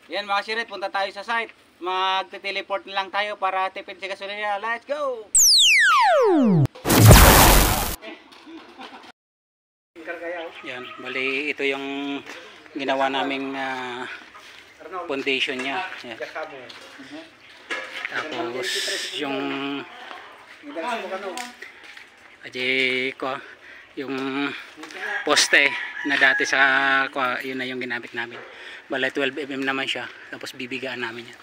Yan mga sirit, punta tayo sa site. Magte-teleport na lang tayo para tipid sa gasolina. Let's go! Yan, bali ito yung ginawa naming foundation niya. Yan. Tapos yung yung poste na dati sa yun na yung ginamit namin. Bali 12mm naman siya. Tapos bibigaan namin yan.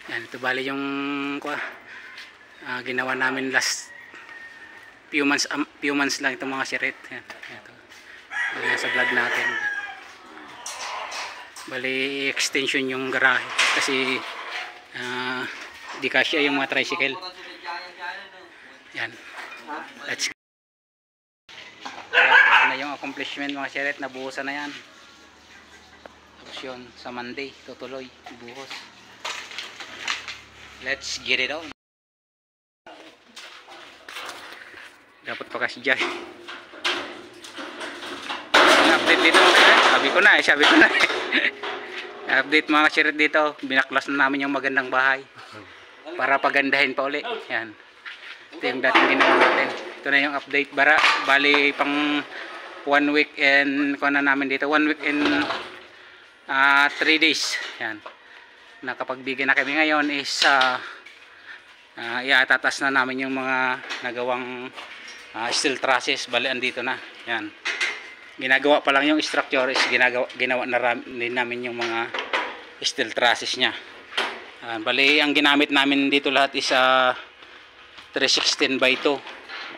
Yan, ito bali yung ginawa namin last few months lang itong mga sirit. Yan, ito. Sa vlog natin. Bali extension yung garahe kasi di kasya yung mga tricycle. Yan. Let's go. Yan na yung accomplishment mga sirit. Nabuhusan na yan. Tapos yun sa Monday tutuloy buhos. Let's get it on. Dapat pa kasi dyan. Update dito mga sirit. Sabi ko na update mga sirit dito. Binaklas na namin yung magandang bahay para pagandahin pa uli. Yan. Ito yung dating ginawa natin. Ito na yung update. Bali pang 1 week and kuha na namin dito. 1 week and 3 days. Yan. Nakapagbigay na kami ngayon is iatatas na namin yung mga nagawang steel trusses. Bali andito na. Yan. Ginagawa pa lang yung structure is ginawa na rin namin yung mga steel trusses nya. Bali ang ginamit namin dito lahat is 316 by 2.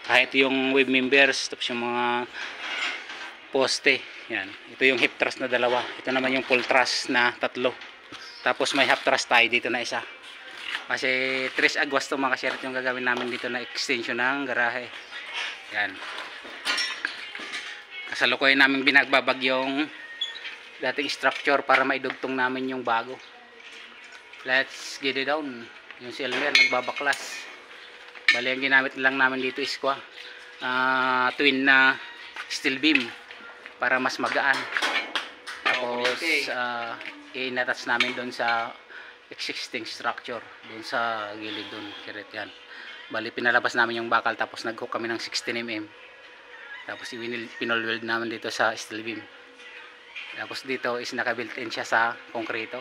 Kahit yung wave members, tapos yung mga poste. Yan. Ito yung hip truss na dalawa. Ito naman yung full truss na 3. Tapos may half truss tayo dito na isa. Kasi 3 agwas to mga sirit yung gagawin namin dito na extension ng garahe. Yan. Kasalukuyan namin binagbabag yung dating structure para maidugtong namin yung bago. Let's get it on. Yung si Elmer nagbabaklas. Bali ang ginamit lang namin dito is twin na steel beam para mas magaan. Tapos i-attach namin doon sa existing structure doon sa gilid doon. Kirit yan. Bali pinalabas namin yung bakal tapos nag-hook kami ng 16mm. Tapos pinol-weld namin dito sa steel beam. Tapos dito is naka-built in siya sa konkreto.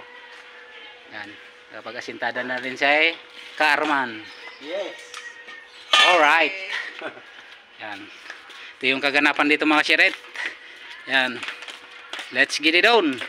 Yan. Kapag asintada na rin siya Kaarman. Yes. Alright. Yan. Ito yung kaganapan dito mga siret. Yan. Let's get it on.